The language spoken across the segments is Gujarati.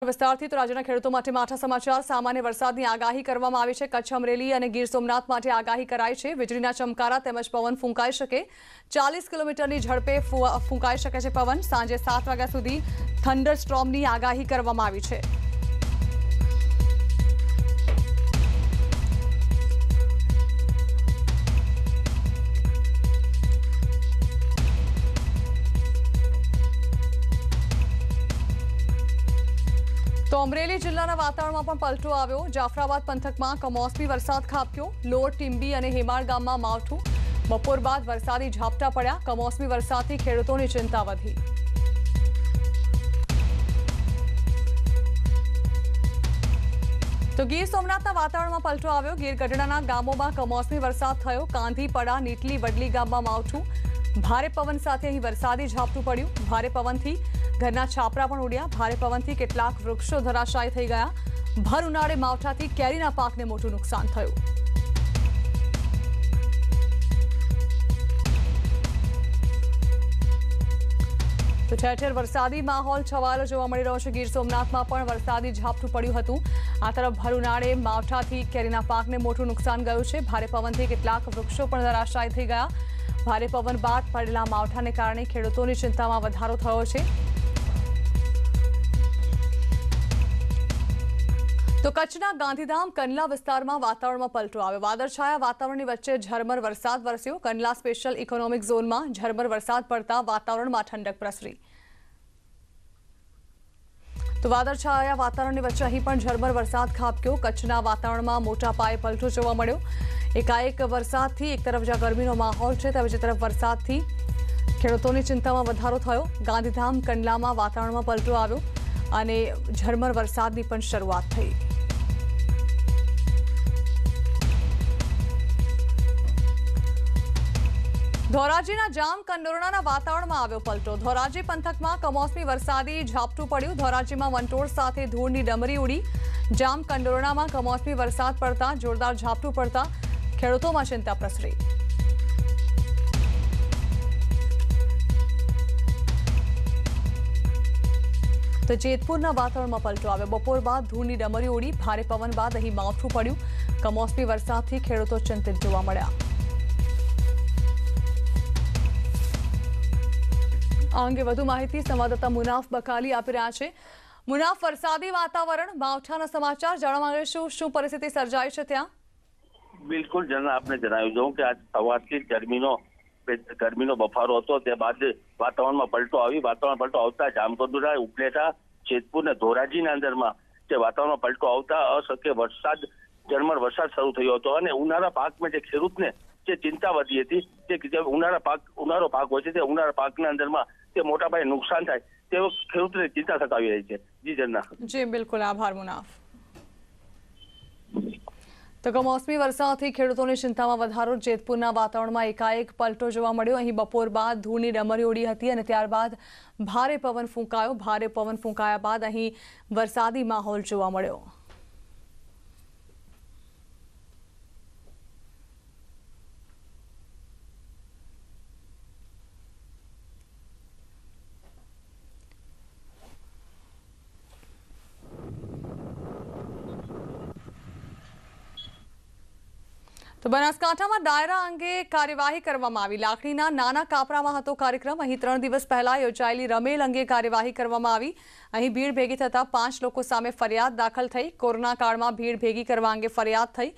વિસ્તારથી તો રાજ્યના ખેડૂતો માટે માઠા સમાચાર। સામાન્ય વરસાદની આગાહી કરવામાં આવી છે। કચ્છ, અમરેલી અને ગીર સોમનાથ માટે આગાહી કરાઈ છે। વીજળીના ચમકારા તેમજ પવન ફૂંકાઈ શકે। 40 કિલોમીટરની ઝડપે ફૂંકાઈ શકે છે પવન। સાંજે 7 વાગ્યા સુધી થંડર સ્ટ્રોમની આગાહી કરવામાં આવી છે। तो अमरेली जिल्लाना वातावरणमां पण पलटो आव्यो। जाफराबाद पंथकमां कमोसमी वरसाद खाबक्यो। लोड, टींबी अने हेमाळ गाममां मावठुं। बपोर बाद वरसादी झापटा पड्या। कमोसमी वरसादथी खेडूतोनी चिंता वधी। तो गीर सोमनाथना वातावरणमां पलटो आव्यो। गीर गढडाना गामोमां कमोसमी वरसाद थयो। कांधी, पड़ा, नीटली, वडली गाममां मावठुं। भारे पवन साथे અહીં વરસાદી ઝાપટું પડ્યું। ભારે પવનથી ઘરના છાપરા પણ ઉડ્યા। ભારે પવનથી કેટલાક વૃક્ષો ધરાશાયી થઈ ગયા। ભર ઉનાળે માવઠાથી કેરીના પાકને મોટું નુકસાન થયું। તો ઠેર ઠેર વરસાદી માહોલ છવાયેલો જોવા મળી રહ્યો છે। ગીર સોમનાથમાં પણ વરસાદી ઝાપટું પડ્યું હતું। આ તરફ ભર ઉનાળે માવઠાથી કેરીના પાકને મોટું નુકસાન ગયું છે। ભારે પવનથી કેટલાક વૃક્ષો પણ ધરાશાયી થઈ ગયા। भारे पवन बाद पड़ेला मावठाने कारणे खेडूतोनी चिंतामां वधारो थयो छे। तो कच्छना गांधीधाम कंडला विस्तारमां वातावरणमां पलटो आव्यो। वादळछाया वातावरणनी वच्चे झरमर वरसाद वरस्यो। कंडला स्पेशल इकोनॉमिक झोनमां झरमर वरसाद पड़ता वातावरणमां ठंडक प्रसरी। तो वादळछाया वातावरणनी वच्चे અહીં પણ झरमर वरसाद खाबक्यो। कच्छना वातावरणमां मोटा पाये पलटो जोवा मळ्यो। एकाएक वरसादथी एक तरफ ज्यां गरमीनो माहोल छे तो बीजी तरफ वरसादथी खेडूतोनी चिंतामां वधारो थयो। गांधीधाम कंडलामां वातावरणमां पलटो आव्यो अने झरमर वरसादनी पण शरूआत थई। धोराजीना जाम कंडोरणाना वातावरणमां आव्यो पलटो। धोराजी पंथकमां कमोसमी वरसादी झापटुं पड्युं। धोराजीमां वंटोळ साथे धूळनी डमरी उडी। जाम कंडोरणामां कमोसमी वरसाद पड़ता जोरदार झापटुं पड़ता खेडूतोमां चिंता प्रसरी। तो जेतपुरना वातावरणमां पलटो आव्यो। बपोर बाद धूळनी डमरी उडी। भारे पवन बाद અહીં માવઠું પડ્યું। કમોસમી વરસાદથી ખેડૂતો ચિંતિત જોવા મળ્યા। આ અંગે વધુ માહિતી સંવાદદાતા મુનાફ બકાલી આપી રહ્યા છે। મુનાફ, વરસાદી વાતાવરણ, માવઠાના સમાચાર જાણવા માંગીશું, શું પરિસ્થિતિ સર્જાઈ છે ત્યાં? बिल्कुल जना आपने जणाव्યું હતું કે આજ સવારથી ગરમીનો બફારો હતો। તે બાદ વાતાવરણમાં પલટો આવી। વાતાવરણ પલટો આવતા જામકંડોરણા, ઉપલેટા, જેતપુર ને ધોરાજીના અંદરમાં જે વાતાવરણમાં પલટો આવતા અશક્ય વરસાદ, ઝરમર વરસાદ શરૂ થયો હતો અને ઉનાળા પાકમાં જે ખેડૂતને જે ચિંતા વધી હતી તે ઉનાળો પાક હોય છે તે ઉનાળા પાકના અંદરમાં તે મોટા પાયે નુકસાન થાય તે ખેડૂતને ચિંતા સતાવી રહી છે। જી जना। जी बिल्कुल, आभार मुनाफ। तो कमोसमी वरसादथी खेडूतोनी चिंतामां वधारो। जेतपुરના વાતાવરણમાં એકાએક પલટો જોવા મળ્યો। અહીં બપોર બાદ ધૂળની ડમરી ઉડી હતી અને ત્યારબાદ ભારે પવન ફૂંકાયો। ભારે પવન ફૂંકાયા બાદ અહીં વરસાદી માહોલ જોવા મળ્યો। तो बनासकांठामां डायरा अंगे कार्यवाही करवामां आवी। लाकડીના નાના કાપરામાં હતો કાર્યક્રમ। અહીં 3 દિવસ પહેલા યોજાયેલી રમેલ અંગે કાર્યવાહી કરવામાં આવી। અહીં ભીડ ભેગી થતા 5 લોકો સામે ફરિયાદ દાખલ થઈ। કોરોના કાળમાં ભીડ ભેગી કરવા અંગે ફરિયાદ થઈ।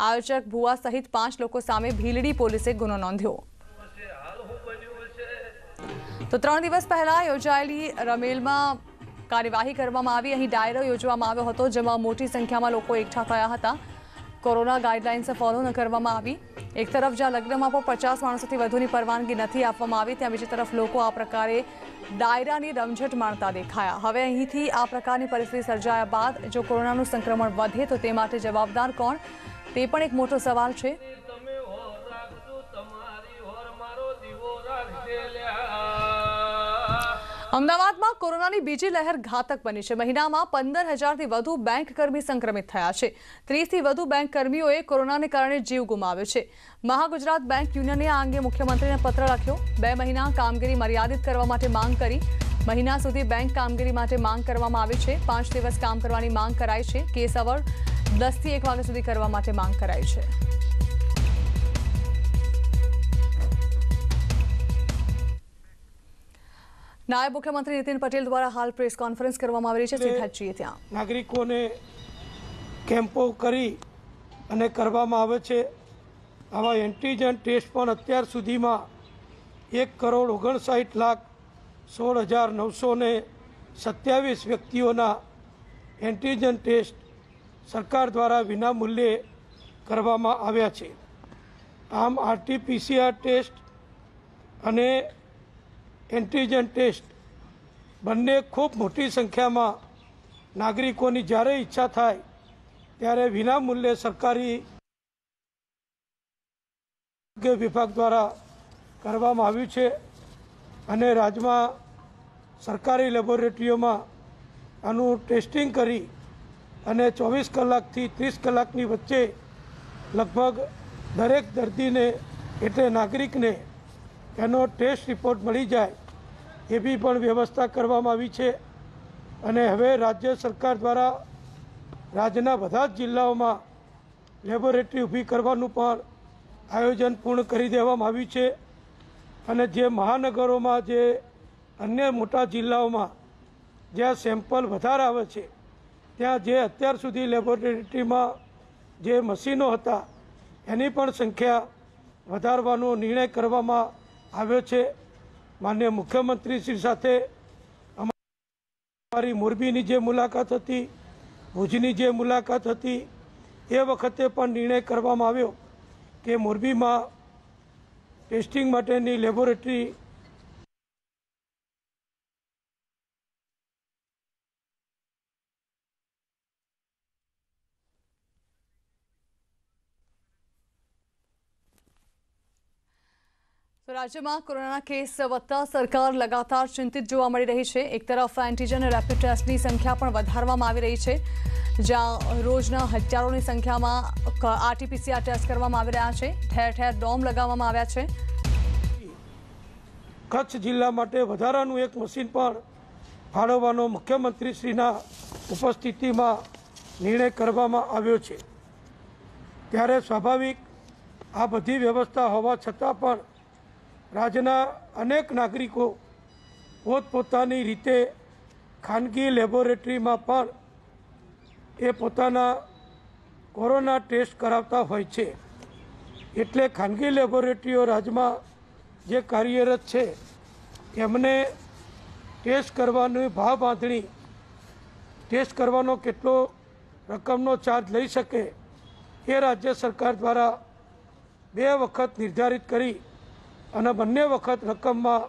આયોજક ભુવા સહિત 5 લોકો સામે ભીલડી પોલીસે ગુનો નોંધ્યો। તો 3 દિવસ પહેલા યોજાયેલી રમેલમાં કાર્યવાહી કરવામાં આવી। અહીં ડાયરો યોજવામાં આવ્યો હતો જેમાં મોટી સંખ્યામાં લોકો એકઠા થયા હતા। कोरोना गाइडलाइन्स फॉलो न करवामां आवी। एक तरफ ज्यां लग्નમાં પણ 50 માણસોથી વધુની પરવાનગી નથી આપવામાં આવી, ત્યાં બીજી તરફ લોકો આ પ્રકારે ડાયરાની રમઝટ માણતા દેખાયા। હવે અહીંથી આ પ્રકારની પરિસ્થિતિ સર્જાયા બાદ જો કોરોનાનું સંક્રમણ વધે તો તે માટે જવાબદાર કોણ, તે પણ એક મોટો સવાલ છે। અમદાવાદમાં કોરોનાની બીજી લહેર ઘાતક બની છે। મહિનામાં 15,000થી વધુ બેંક કર્મી સંક્રમિત થયા છે। 30થી વધુ બેંક કર્મીઓએ કોરોનાને કારણે જીવ ગુમાવ્યો છે। મહાગુજરાત બેંક યુનિયને આ અંગે મુખ્યમંત્રીને પત્ર લખ્યો। 2 મહિના કામગીરી મર્યાદિત કરવા માટે માંગ કરી। મહિના સુધી બેંક કામગીરી માટે માંગ કરવામાં આવી છે। 5 દિવસ કામ કરવાની માંગ કરાઈ છે। કેસ અવર 10 થી 1 વાગ્યા સુધી કરવા માટે માંગ કરાઈ છે। નાયબ મુખ્યમંત્રી નીતિન પટેલ દ્વારા હાલ પ્રેસ કોન્ફરન્સ કરવામાં આવી રહી છે। સીધા છીએ ત્યાં નાગરિકોને કેમ્પો કરી અને કરવામાં આવે છે। આવા એન્ટીજન ટેસ્ટ પણ અત્યાર સુધીમાં 1,59,16,927 વ્યક્તિઓના એન્ટીજન ટેસ્ટ સરકાર દ્વારા વિનામૂલ્યે કરવામાં આવ્યા છે। આમ RT-PCR ટેસ્ટ અને એન્ટીજન ટેસ્ટ બંને ખૂબ મોટી સંખ્યામાં નાગરિકોની જ્યારે ઈચ્છા થાય ત્યારે વિનામૂલ્યે સરકારી આરોગ્ય વિભાગ દ્વારા કરવામાં આવ્યું છે અને રાજ્યમાં સરકારી લેબોરેટરીઓમાં આનું ટેસ્ટિંગ કરી અને 24 કલાકથી 30 કલાકની વચ્ચે લગભગ દરેક દર્દીને એટલે નાગરિકને એનો ટેસ્ટ રિપોર્ટ મળી જાય એવી પણ વ્યવસ્થા કરવામાં આવી છે અને હવે રાજ્ય સરકાર દ્વારા રાજ્યના બધા જ જિલ્લાઓમાં લેબોરેટરી ઊભી કરવાનું પણ આયોજન પૂર્ણ કરી દેવામાં આવ્યું છે અને જે મહાનગરોમાં જે અન્ય મોટા જિલ્લાઓમાં જ્યાં સેમ્પલ વધારે આવે છે ત્યાં જે અત્યાર સુધી લેબોરેટરીમાં જે મશીનો હતા એની પણ સંખ્યા વધારવાનો નિર્ણય કરવામાં આવ્યો છે। માનનીય મુખ્યમંત્રી શ્રી સાથે અમારી મોરબીની જે મુલાકાત હતી, ભુજની જે મુલાકાત હતી એ વખતે પણ નિર્ણય કરવામાં આવ્યો કે મોરબીમાં ટેસ્ટિંગ માટેની લેબોરેટરી રાજ્યમાં કોરોનાના કેસ વધતા સરકાર લગાતાર ચિંતિત જોવા મળી રહી છે। એક તરફ એન્ટીજન રેપિડ ટેસ્ટની સંખ્યા પણ વધારવામાં આવી રહી છે, જ્યાં રોજના હજારોની સંખ્યામાં RT-PCR ટેસ્ટ કરવામાં આવી રહ્યા છે। ઠેર ઠેર ડોમ લગાવવામાં આવ્યા છે। કચ્છ જિલ્લા માટે વધારાનું એક મશીન પણ ફાળવવાનો મુખ્યમંત્રીશ્રીના ઉપસ્થિતિમાં નિર્ણય કરવામાં આવ્યો છે। ત્યારે સ્વાભાવિક આ બધી વ્યવસ્થા હોવા છતાં પણ રાજ્યના અનેક નાગરિકો પોતપોતાની રીતે ખાનગી લેબોરેટરીમાં પણ એ પોતાના કોરોના ટેસ્ટ કરાવતા હોય છે। એટલે ખાનગી લેબોરેટરીઓ રાજ્યમાં જે કાર્યરત છે એમને ટેસ્ટ કરવાની ભાવ બાંધણી, ટેસ્ટ કરવાનો કેટલો રકમનો ચાર્જ લઈ શકે એ રાજ્ય સરકાર દ્વારા 2 વખત નિર્ધારિત કરી અને બંને વખત રકમમાં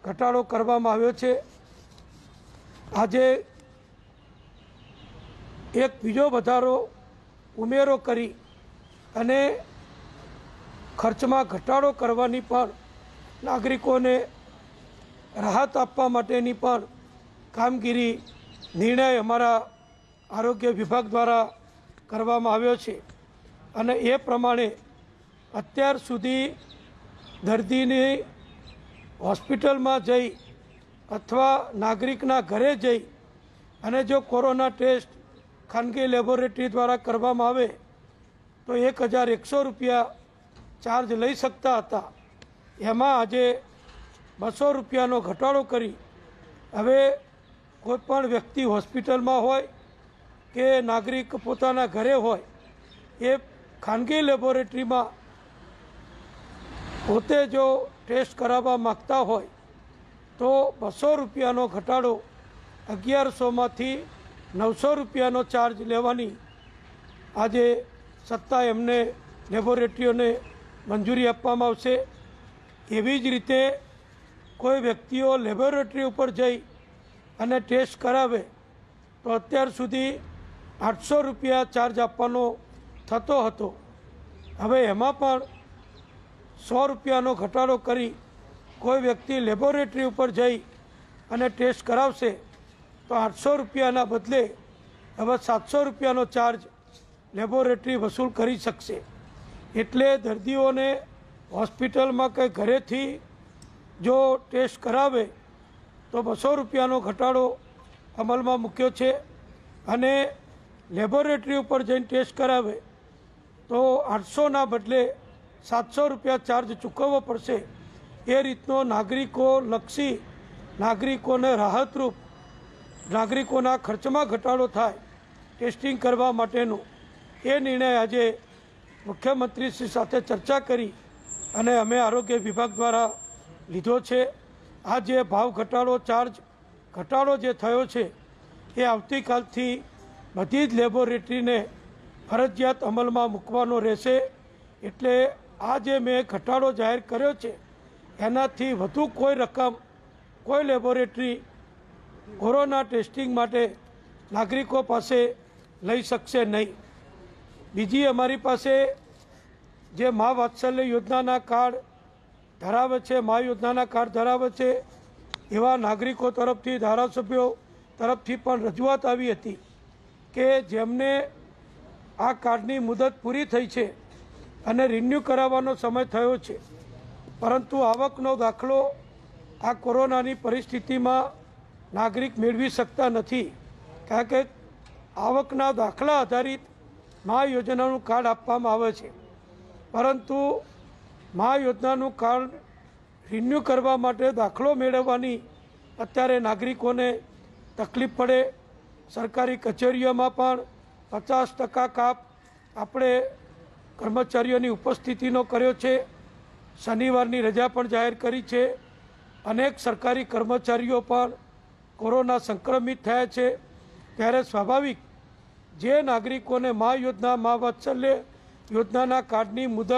ઘટાડો કરવામાં આવ્યો છે। આજે એક બીજો વધારો ઉમેરો કરી અને ખર્ચમાં ઘટાડો કરવાની પણ નાગરિકોને રાહત આપવા માટેની પણ કામગીરી નિર્ણય અમારા આરોગ્ય વિભાગ દ્વારા કરવામાં આવ્યો છે અને એ પ્રમાણે અત્યાર સુધી દર્દીની હોસ્પિટલમાં જઈ અથવા નાગરિકના ઘરે જઈ અને જો કોરોના ટેસ્ટ ખાનગી લેબોરેટરી દ્વારા કરવામાં આવે તો 1,100 રૂપિયા ચાર્જ લઈ શકતા હતા। એમાં આજે 200 રૂપિયાનો ઘટાડો કરી હવે કોઈપણ વ્યક્તિ હોસ્પિટલમાં હોય કે નાગરિક પોતાના ઘરે હોય એ ખાનગી લેબોરેટરીમાં પોતે જો ટેસ્ટ કરાવવા માગતા હોય તો 200 રૂપિયાનો ઘટાડો 1100માંથી 900 રૂપિયાનો ચાર્જ લેવાની આજે સત્તા એમને લેબોરેટરીઓને મંજૂરી આપવામાં આવશે। એવી જ રીતે કોઈ વ્યક્તિઓ લેબોરેટરી ઉપર જઈ અને ટેસ્ટ કરાવે તો અત્યાર સુધી 800 રૂપિયા ચાર્જ આપવાનો થતો હતો, હવે એમાં પણ 100 રૂપિયાનો ઘટાડો કરી કોઈ વ્યક્તિ લેબોરેટરી ઉપર જઈ અને ટેસ્ટ કરાવશે તો 800 રૂપિયાના બદલે હવે 700 રૂપિયાનો ચાર્જ લેબોરેટરી વસૂલ કરી શકશે। એટલે દર્દીઓને હોસ્પિટલમાં કે ઘરેથી જો ટેસ્ટ કરાવે તો 200 રૂપિયાનો ઘટાડો અમલમાં મૂક્યો છે અને લેબોરેટરી ઉપર જઈને ટેસ્ટ કરાવે તો 800ના બદલે 700 રૂપિયા ચાર્જ ચૂકવવો પડશે. એ રીતનો નાગરિકોલક્ષી નાગરિકોને રાહતરૂપ નાગરિકોના ખર્ચમાં ઘટાડો થાય ટેસ્ટિંગ કરવા માટેનો એ નિર્ણય આજે મુખ્યમંત્રીશ્રી સાથે ચર્ચા કરી અને અમે આરોગ્ય વિભાગ દ્વારા લીધો છે. આ જે ભાવ ઘટાડો ચાર્જ ઘટાડો જે થયો છે એ આવતીકાલથી બધી જ લેબોરેટરીને ફરજિયાત અમલમાં મૂકવાનો રહેશે. એટલે આ જે મેં ઘટાડો જાહેર કર્યો છે એનાથી વધુ કોઈ રકમ કોઈ લેબોરેટરી કોરોના ટેસ્ટિંગ માટે નાગરિકો પાસે લઈ શકશે નહીં. બીજી અમારી પાસે જે મા વાત્સલ્ય યોજનાના કાર્ડ ધરાવે છે મા યોજનાના કાર્ડ ધરાવે છે એવા નાગરિકો તરફથી ધારાસભ્યો તરફથી પણ રજૂઆત આવી હતી કે જેમને આ કાર્ડની મુદત પૂરી થઈ છે અને રિન્યૂ કરાવવાનો સમય થયો છે પરંતુ આવકનો દાખલો આ કોરોનાની પરિસ્થિતિમાં નાગરિક મેળવી શકતા નથી. કારણ કે આવકના દાખલા આધારિત મા યોજનાનું કાર્ડ આપવામાં આવે છે પરંતુ મા યોજનાનું કાર્ડ રિન્યૂ કરવા માટે દાખલો મેળવવાની અત્યારે નાગરિકોને તકલીફ પડે. સરકારી કચેરીઓમાં પણ 50% કાપ આપણે કર્મચારીઓની ઉપસ્થિતિનો કર્યો છે. શનિવારની રજા પણ જાહેર કરી છે. અનેક સરકારી કર્મચારીઓ પણ કોરોના સંક્રમિત થયા છે. ત્યારે સ્વાભાવિક જે નાગરિકોને મા યોજના મા વાત્સલ્ય યોજનાના કાર્ડની મુદત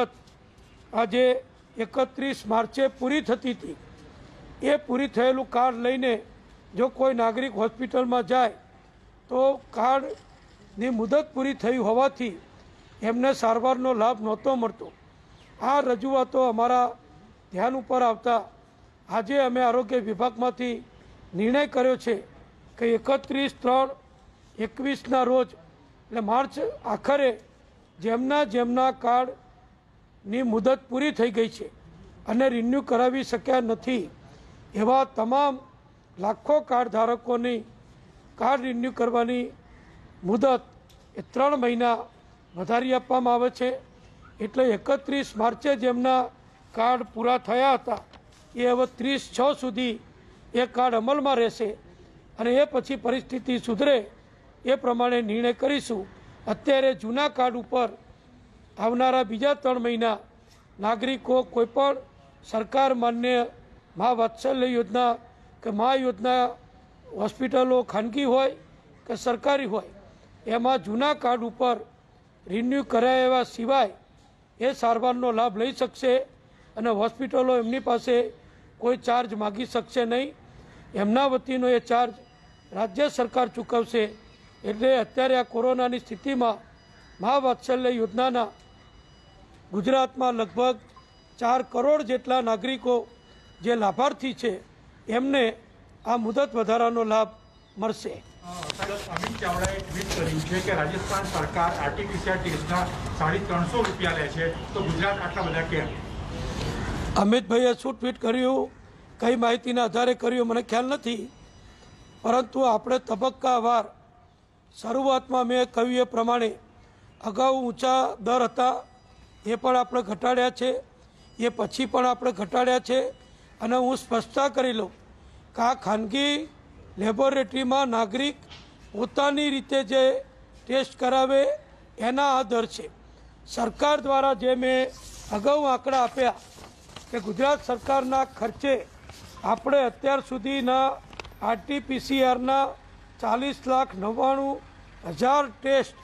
આજે 31 માર્ચે પૂરી થતી હતી એ પૂરી થયેલું કાર્ડ લઈને જો કોઈ નાગરિક હોસ્પિટલમાં જાય તો કાર્ડની મુદત પૂરી થઈ હોવાથી એમને સારવારનો લાભ નહોતો મળતો. આ રજૂઆતો અમારા ધ્યાન ઉપર આવતા આજે અમે આરોગ્ય વિભાગમાંથી નિર્ણય કર્યો છે કે 31/3/21ના રોજ એટલે માર્ચ આખરે જેમના કાર્ડની મુદત પૂરી થઈ ગઈ છે અને રિન્યૂ કરાવી શક્યા નથી એવા તમામ લાખો કાર્ડ ધારકોની કાર્ડ રિન્યૂ કરવાની મુદત એ 3 મહિના વધારી આપવામાં આવે છે. એટલે 31 માર્ચે જેમના કાર્ડ પૂરા થયા હતા એ હવે 30/6 સુધી એ કાર્ડ અમલમાં રહેશે અને એ પછી પરિસ્થિતિ સુધરે એ પ્રમાણે નિર્ણય કરીશું. અત્યારે જૂના કાર્ડ ઉપર આવનારા બીજા 3 મહિના નાગરિકો કોઈપણ સરકાર માન્ય મા વાત્સલ્ય યોજના કે મા યોજના હોસ્પિટલો ખાનગી હોય કે સરકારી હોય એમાં જૂના કાર્ડ ઉપર રિન્યૂ કરાવ્યા સિવાય એ સારવારનો લાભ લઈ શકશે અને હોસ્પિટલો એમની પાસે કોઈ ચાર્જ માગી શકશે નહીં. એમના વતીનો એ ચાર્જ રાજ્ય સરકાર ચૂકવશે. એટલે અત્યારે આ કોરોનાની સ્થિતિમાં મા વાત્સલ્ય યોજનાના ગુજરાતમાં લગભગ 4 કરોડ જેટલા નાગરિકો જે લાભાર્થી છે એમને આ મુદત વધારાનો લાભ મળશે. અમિત ચાવડાએ ટ્વીટ કર્યું છે કે રાજસ્થાન સરકાર આરટીપીસીઆર ટેસ્ટના 350 રૂપિયા લે છે તો ગુજરાત આટલા બધા કેમ? અમિતભાઈએ શું ટ્વીટ કર્યું કઈ માહિતીના આધારે કર્યું મને ખ્યાલ નથી પરંતુ આપણે તબક્કાવાર શરૂઆતમાં મેં કહ્યું એ પ્રમાણે અગાઉ ઊંચા દર હતા એ પણ આપણે ઘટાડ્યા છે એ પછી પણ આપણે ઘટાડ્યા છે અને હું સ્પષ્ટતા કરી લઉં કે આ ખાનગી લેબોરેટરીમાં નાગરિક પોતાની રીતે જે ટેસ્ટ કરાવે એના આ દર છે. સરકાર દ્વારા જે મેં અગાઉ આંકડા આપ્યા કે ગુજરાત સરકારના ખર્ચે આપણે અત્યાર સુધીના આરટીપીસીઆરના 40,99,000 ટેસ્ટ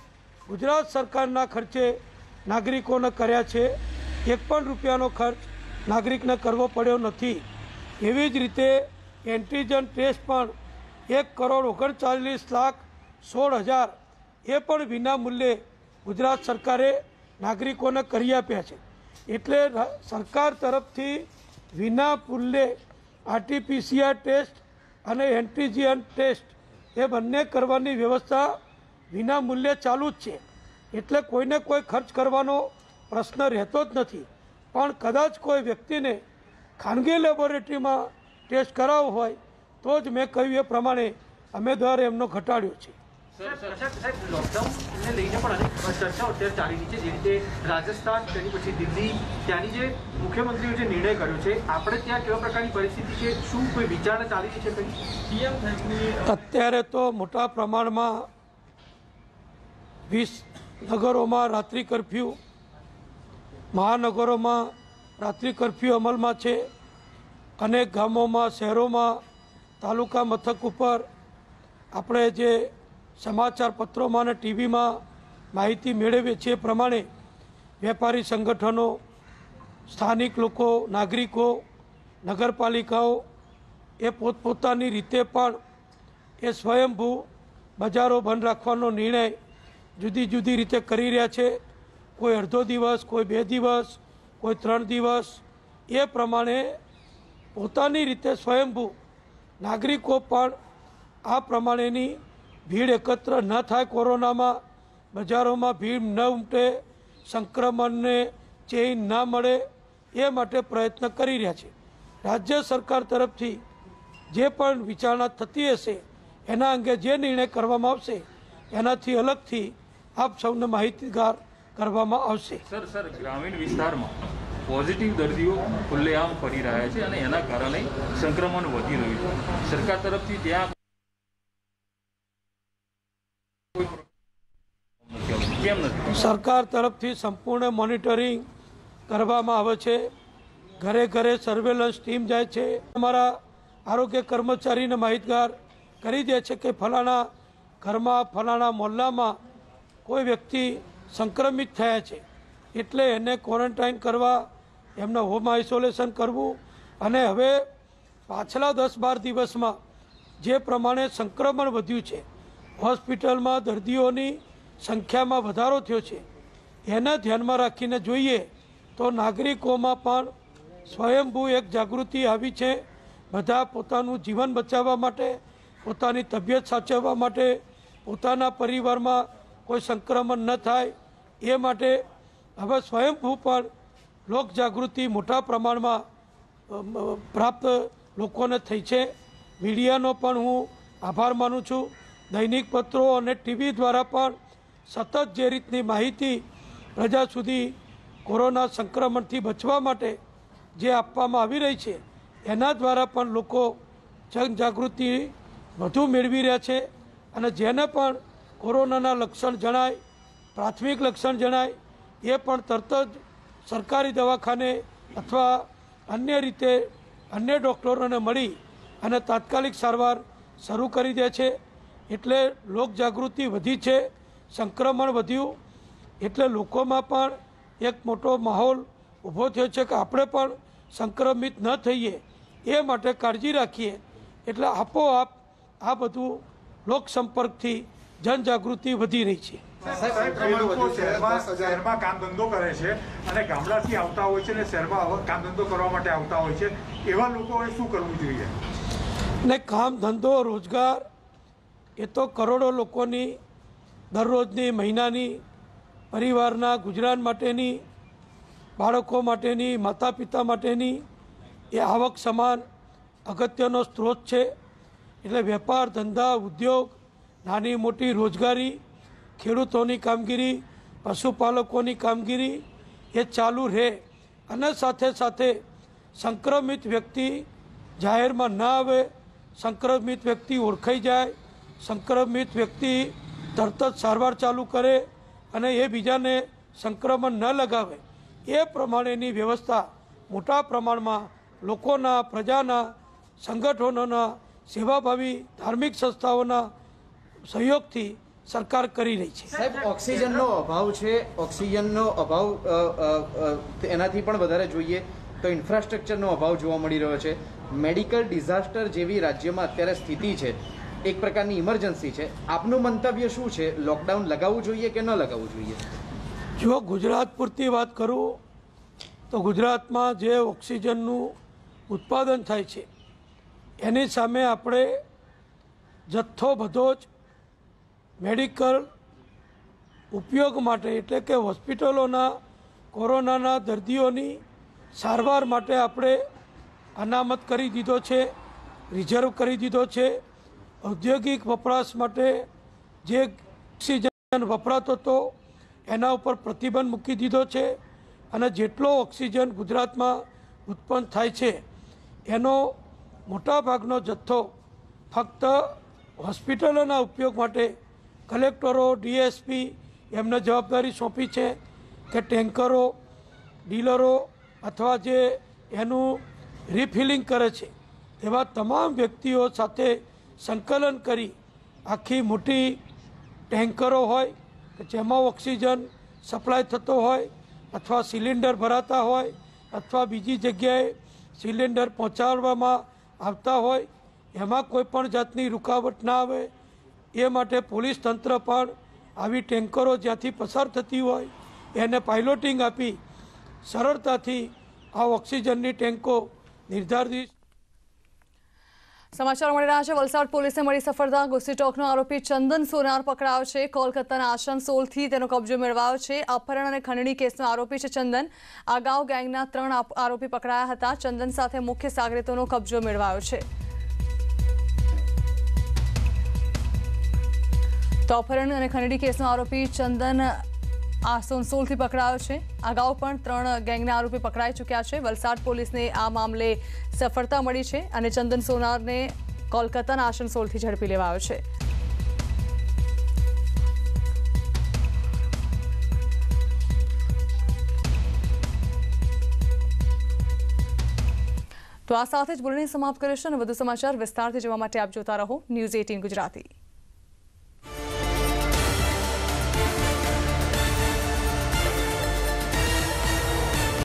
ગુજરાત સરકારના ખર્ચે નાગરિકોને કર્યા છે. 1 પણ રૂપિયાનો ખર્ચ નાગરિકને કરવો પડ્યો નથી. એવી જ રીતે એન્ટીજન ટેસ્ટ પણ 1,39,16,000 એ પણ વિના મૂલ્યે ગુજરાત સરકારે નાગરિકોને કરી આપ્યા છે. એટલે સરકાર તરફથી વિના મૂલ્યે આરટીપીસીઆર ટેસ્ટ અને એન્ટીજન ટેસ્ટ એ બંને કરવાની વ્યવસ્થા વિના મૂલ્યે ચાલુ જ છે. એટલે કોઈને કોઈ ખર્ચ કરવાનો પ્રશ્ન રહેતો જ નથી. પણ કદાચ કોઈ વ્યક્તિને ખાનગી લેબોરેટરીમાં ટેસ્ટ કરાવવો હોય તો જ મેં કહ્યું એ પ્રમાણે અમે દર એમનો ઘટાડ્યો છે. સાહેબ લોકડાઉનને લઈને પણ અનેક ચર્ચાઓ અત્યારે ચાલી રહી છે. જે રીતે રાજસ્થાન, તેની પછી દિલ્હી, ત્યાંની જે મુખ્યમંત્રીઓ જે નિર્ણય કર્યો છે, આપણે ત્યાં કેવા પ્રકારની પરિસ્થિતિ છે? શું કોઈ વિચારણા ચાલી રહી છે? પીએમ અત્યારે તો મોટા પ્રમાણમાં 20 નગરોમાં રાત્રિ કર્ફ્યુ, મહાનગરોમાં રાત્રિ કર્ફ્યુ અમલમાં છે. અનેક ગામોમાં, શહેરોમાં, તાલુકા મથક ઉપર આપણે જે સમાચાર પત્રોમાં અને ટીવીમાં માહિતી મેળવીએ છીએ એ પ્રમાણે વેપારી સંગઠનો, સ્થાનિક લોકો, નાગરિકો, નગરપાલિકાઓ એ પોતપોતાની રીતે પણ એ સ્વયંભૂ બજારો બંધ રાખવાનો નિર્ણય જુદી જુદી રીતે કરી રહ્યા છે. કોઈ અડધો દિવસ, કોઈ 2 દિવસ, કોઈ 3 દિવસ, એ પ્રમાણે પોતાની રીતે સ્વયંભૂ નાગરિકો પણ આ પ્રમાણેની ભીડ એકત્ર ન થાય, કોરોનામાં બજારોમાં ભીડ ન ઉમટે, સંક્રમણને ચેઇન ના મળે, એ માટે પ્રયત્ન કરી રહ્યા છે. રાજ્ય સરકાર તરફથી જે પણ વિચારણા થતી હશે એના અંગે જે નિર્ણય કરવામાં આવશે એનાથી અલગથી આપ સૌને માહિતગાર કરવામાં આવશે. સર ગ્રામીણ વિસ્તારમાં પોઝિટિવ દર્દીઓ ખુલ્લેઆમ ફરી રહ્યા છે અને એના કારણે સંક્રમણ વધી રહ્યું છે. સરકાર તરફથી ત્યાં કેમ નથી? સરકાર તરફથી સંપૂર્ણ મોનિટરિંગ કરવામાં આવે છે. ઘરે ઘરે સર્વેલન્સ ટીમ જાય છે. અમારા આરોગ્ય કર્મચારીને માહિતગાર કરી દે છે કે ફલાણા ઘરમાં, ફલાણા મોહલ્લામાં કોઈ વ્યક્તિ સંક્રમિત થયા છે, એટલે એને ક્વોરન્ટાઇન કરવા, એમને હોમ આઇસોલેશન કરવું. અને હવે પાછલા 10-12 દિવસમાં જે પ્રમાણે સંક્રમણ વધ્યું છે, હોસ્પિટલમાં દર્દીઓની સંખ્યામાં વધારો થયો છે, એને ધ્યાનમાં રાખીને જોઈએ તો નાગરિકોમાં પણ સ્વયંભૂ એક જાગૃતિ આવી છે. બધા પોતાનું જીવન બચાવવા માટે, પોતાની તબિયત સાચવવા માટે, પોતાના પરિવારમાં કોઈ સંક્રમણ ન થાય એ માટે હવે સ્વયંભૂ પણ લોકજાગૃતિ મોટા પ્રમાણમાં પ્રાપ્ત લોકોને થઈ છે. મીડિયાનો પણ હું આભાર માનું છું. દૈનિક પત્રો અને ટીવી દ્વારા પણ સતત જે રીતની માહિતી પ્રજા સુધી કોરોના સંક્રમણથી બચવા માટે જે આપવામાં આવી રહી છે એના દ્વારા પણ લોકો જનજાગૃતિ વધુ મેળવી રહ્યા છે. અને જેને પણ કોરોનાના લક્ષણ જણાય, પ્રાથમિક લક્ષણ જણાય, એ પણ તરત જ સરકારી દવાખાને અથવા અન્ય રીતે અન્ય ડૉક્ટરોને મળી અને તાત્કાલિક સારવાર શરૂ કરી દે છે. એટલે લોકજાગૃતિ વધી છે, સંક્રમણ વધ્યું, એટલે લોકોમાં પણ એક મોટો માહોલ ઊભો થયો છે કે આપણે પણ સંક્રમિત ન થઈએ એ માટે કાળજી રાખીએ. એટલે આપોઆપ આ બધું લોકસંપર્કથી જનજાગૃતિ વધી રહી છે. શહેરમાં કામ ધંધો કરે છે અને ગામડાથી આવતા હોય છે અને શહેરમાં કામ ધંધો કરવા માટે આવતા હોય છે, એવા લોકોએ શું કરવું જોઈએ? ને કામ ધંધો, રોજગાર એ તો કરોડો લોકોની દરરોજની, મહિનાની, પરિવારના ગુજરાન માટેની, બાળકો માટેની, માતા પિતા માટેની એ આવક સમાન અગત્યનો સ્ત્રોત છે. એટલે વેપાર, ધંધા, ઉદ્યોગ, નાની મોટી રોજગારી, ખેડૂતોની કામગીરી, પશુપાલકોની કામગીરી એ ચાલુ રહે. અને સાથે સાથે સંક્રમિત વ્યક્તિ જાહેરમાં ના આવે, સંક્રમિત વ્યક્તિ ઓળખાઈ જાય, સંક્રમિત વ્યક્તિ તરત જ સારવાર ચાલુ કરે અને એ બીજાને સંક્રમણ ન લગાવે, એ પ્રમાણેની વ્યવસ્થા મોટા પ્રમાણમાં લોકોના, પ્રજાના, સંગઠનોના, સેવાભાવી ધાર્મિક સંસ્થાઓના સહયોગથી સરકાર કરી રહી છે. સાહેબ, ઓક્સિજનનો અભાવ છે. ઓક્સિજનનો અભાવ એનાથી પણ વધારે જોઈએ તો ઇન્ફ્રાસ્ટ્રક્ચરનો અભાવ જોવા મળી રહ્યો છે. મેડિકલ ડિઝાસ્ટર જેવી રાજ્યમાં અત્યારે સ્થિતિ છે, એક પ્રકારની ઇમરજન્સી છે. આપનું મંતવ્ય શું છે? લોકડાઉન લગાવવું જોઈએ કે ન લગાવવું જોઈએ? જો ગુજરાત પૂરતી વાત કરું તો ગુજરાતમાં જે ઓક્સિજનનું ઉત્પાદન થાય છે એની સામે આપણે જથ્થો બધો જ મેડિકલ ઉપયોગ માટે, એટલે કે હોસ્પિટલોના કોરોનાના દર્દીઓની સારવાર માટે આપણે અનામત કરી દીધો છે. રિઝર્વ કરી દીધો છે. ઔદ્યોગિક વપરાશ માટે જે ઓક્સિજન વપરાતો હતો એના ઉપર પ્રતિબંધ મૂકી દીધો છે અને જેટલો ઓક્સિજન ગુજરાતમાં ઉત્પન્ન થાય છે એનો મોટાભાગનો જથ્થો ફક્ત હોસ્પિટલોના ઉપયોગ માટે કલેક્ટરો, ડીએસપી એમને જવાબદારી સોંપી છે કે ટેન્કરો, ડીલરો અથવા જે એનું રિફિલિંગ કરે છે એવા તમામ વ્યક્તિઓ સાથે સંકલન કરી આખી મોટી ટેન્કરો હોય કે જેમાં ઓક્સિજન સપ્લાય થતો હોય અથવા સિલિન્ડર ભરાતા હોય અથવા બીજી જગ્યાએ સિલિન્ડર પહોંચાડવામાં આવતા હોય એમાં કોઈ પણ જાતની રૂકાવટ ના આવે એ માટે પોલીસ તંત્ર પણ આવી ટેન્કરો જ્યાંથી પસાર થતી હોય એને પાઇલોટિંગ આપી સરળતાથી આ ઓક્સિજનની ટેન્કો નિર્ધારિત. સમાચાર મળી રહ્યા છે. વલસાડ પોલીસને મળી સફળતા. ગુસ્સીટોકનો આરોપી ચંદન સોનાર પકડાયો છે. કોલકાતાના આસનસોલથી તેનો કબજો મેળવાયો છે. અપહરણ અને ખંડણી કેસનો આરોપી છે ચંદન. અગાઉ ગેંગના 3 આરોપી પકડાયા હતા. ચંદન સાથે મુખ્ય સાગરીતોનો કબજો મેળવાયો છે. તો અપહરણ અને ખંડણી કેસનો આરોપી ચંદન આસનસોલથી પકડાયો છે. અગાઉ પણ 3 ગેંગના આરોપી પકડાઈ ચૂક્યા છે. વલસાડ પોલીસને આ મામલે સફળતા મળી છે અને ચંદન સોનારને કોલકાતાના આસનસોલથી ઝડપી લેવાયો છે. તો આ સાથે જ બુલેટિન સમાપ્ત કરીશું અને વધુ સમાચાર વિસ્તારથી જોવા માટે આપ જોતા રહો ન્યૂઝ 18 ગુજરાતી.